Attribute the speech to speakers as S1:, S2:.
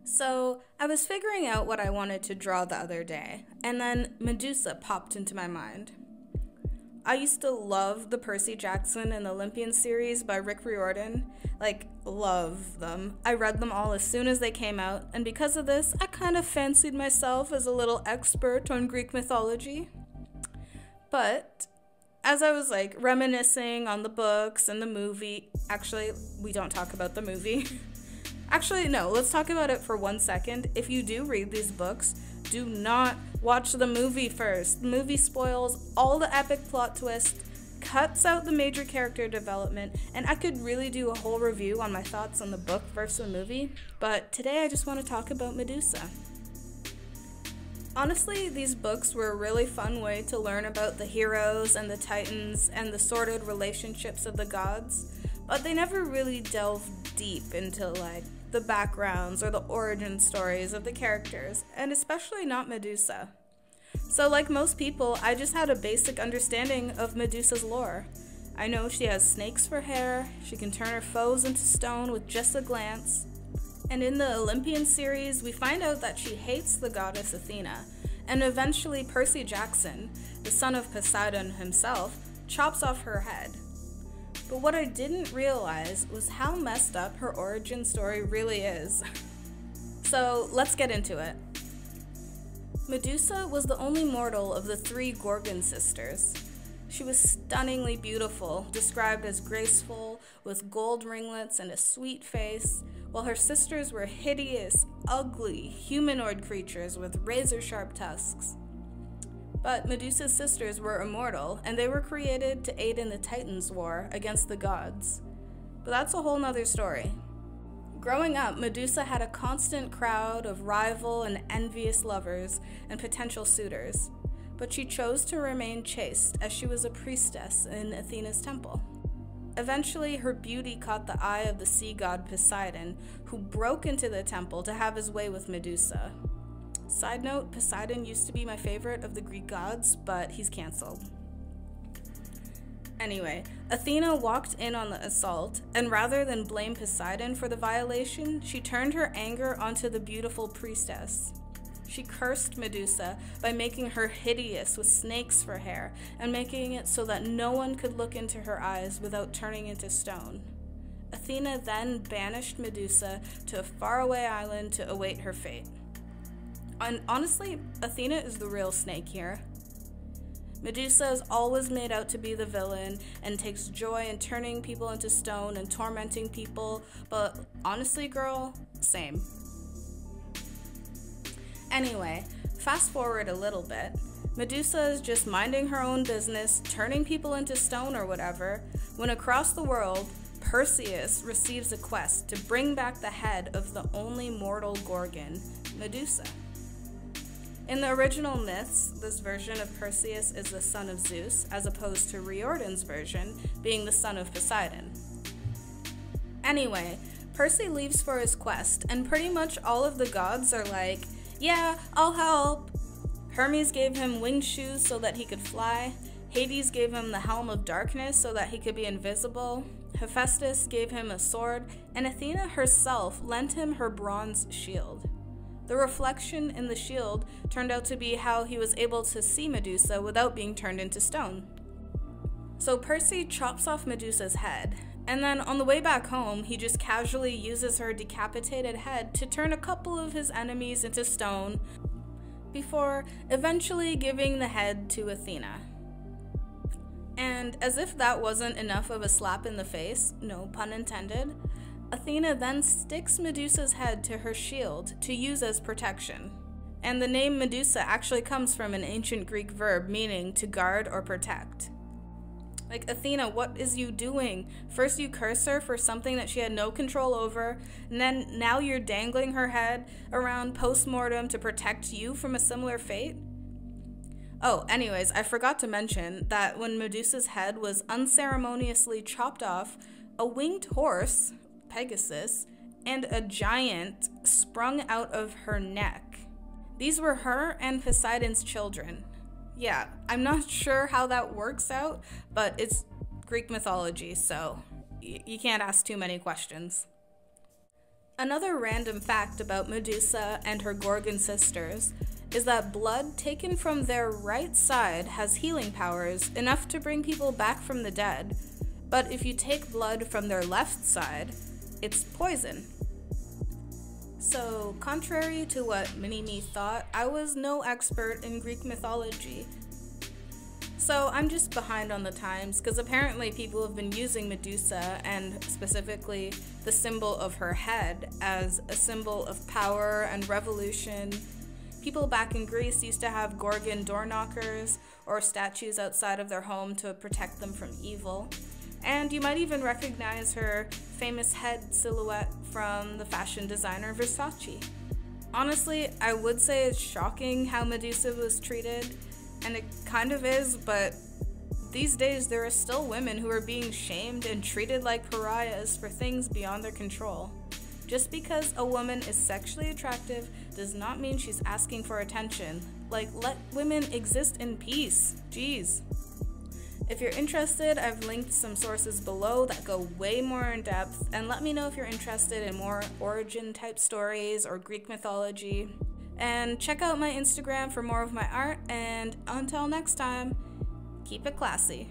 S1: So, I was figuring out what I wanted to draw the other day, and then Medusa popped into my mind. I used to love the Percy Jackson and Olympian series by Rick Riordan. Like, love them. I read them all as soon as they came out, and because of this, I kind of fancied myself as a little expert on Greek mythology. But as I was reminiscing on the books and the movie, actually, we don't talk about the movie. Actually, no, let's talk about it for 1 second. If you do read these books, do not watch the movie first. The movie spoils all the epic plot twists, cuts out the major character development, and I could really do a whole review on my thoughts on the book versus the movie, but today I just want to talk about Medusa. Honestly, these books were a really fun way to learn about the heroes and the titans and the sordid relationships of the gods, but they never really delved deep into the backgrounds or the origin stories of the characters, and especially not Medusa. So like most people, I just had a basic understanding of Medusa's lore. I know she has snakes for hair, she can turn her foes into stone with just a glance, and in the Olympian series, we find out that she hates the goddess Athena, and eventually Percy Jackson, the son of Poseidon himself, chops off her head. But what I didn't realize was how messed up her origin story really is. So let's get into it. Medusa was the only mortal of the 3 Gorgon sisters. She was stunningly beautiful, described as graceful, with gold ringlets and a sweet face, while her sisters were hideous, ugly, humanoid creatures with razor-sharp tusks. But Medusa's sisters were immortal, and they were created to aid in the Titans' war against the gods. But that's a whole nother story. Growing up, Medusa had a constant crowd of rival and envious lovers and potential suitors, but she chose to remain chaste as she was a priestess in Athena's temple. Eventually, her beauty caught the eye of the sea god Poseidon, who broke into the temple to have his way with Medusa. Side note, Poseidon used to be my favorite of the Greek gods, but he's canceled. Anyway, Athena walked in on the assault, and rather than blame Poseidon for the violation, she turned her anger onto the beautiful priestess. She cursed Medusa by making her hideous with snakes for hair, and making it so that no one could look into her eyes without turning into stone. Athena then banished Medusa to a faraway island to await her fate. And honestly, Athena is the real snake here. Medusa is always made out to be the villain and takes joy in turning people into stone and tormenting people, but honestly, girl, same. Anyway, fast forward a little bit. Medusa is just minding her own business, turning people into stone or whatever, when across the world, Perseus receives a quest to bring back the head of the only mortal Gorgon, Medusa. In the original myths, this version of Perseus is the son of Zeus, as opposed to Riordan's version being the son of Poseidon. Anyway, Percy leaves for his quest, and pretty much all of the gods are like, yeah, I'll help. Hermes gave him winged shoes so that he could fly. Hades gave him the helm of darkness so that he could be invisible. Hephaestus gave him a sword, and Athena herself lent him her bronze shield. The reflection in the shield turned out to be how he was able to see Medusa without being turned into stone. So Percy chops off Medusa's head, and then on the way back home, he just casually uses her decapitated head to turn a couple of his enemies into stone, before eventually giving the head to Athena. And as if that wasn't enough of a slap in the face, no pun intended, Athena then sticks Medusa's head to her shield to use as protection. And the name Medusa actually comes from an ancient Greek verb meaning to guard or protect. Athena, what is you doing? First you curse her for something that she had no control over, and then now you're dangling her head around post-mortem to protect you from a similar fate? Oh, anyways, I forgot to mention that when Medusa's head was unceremoniously chopped off, a winged horse, Pegasus, and a giant sprung out of her neck. These were her and Poseidon's children. Yeah, I'm not sure how that works out, but it's Greek mythology, so you can't ask too many questions. Another random fact about Medusa and her Gorgon sisters is that blood taken from their right side has healing powers enough to bring people back from the dead, but if you take blood from their left side, it's poison. So, contrary to what Mini-Me thought, I was no expert in Greek mythology. So I'm just behind on the times, because apparently people have been using Medusa, and specifically the symbol of her head, as a symbol of power and revolution. People back in Greece used to have Gorgon door knockers or statues outside of their home to protect them from evil. And you might even recognize her famous head silhouette from the fashion designer Versace. Honestly, I would say it's shocking how Medusa was treated, and it kind of is, but these days there are still women who are being shamed and treated like pariahs for things beyond their control. Just because a woman is sexually attractive does not mean she's asking for attention. Like, let women exist in peace. Jeez. If you're interested, I've linked some sources below that go way more in depth, and let me know if you're interested in more origin type stories or Greek mythology. And check out my Instagram for more of my art, and until next time, keep it classy.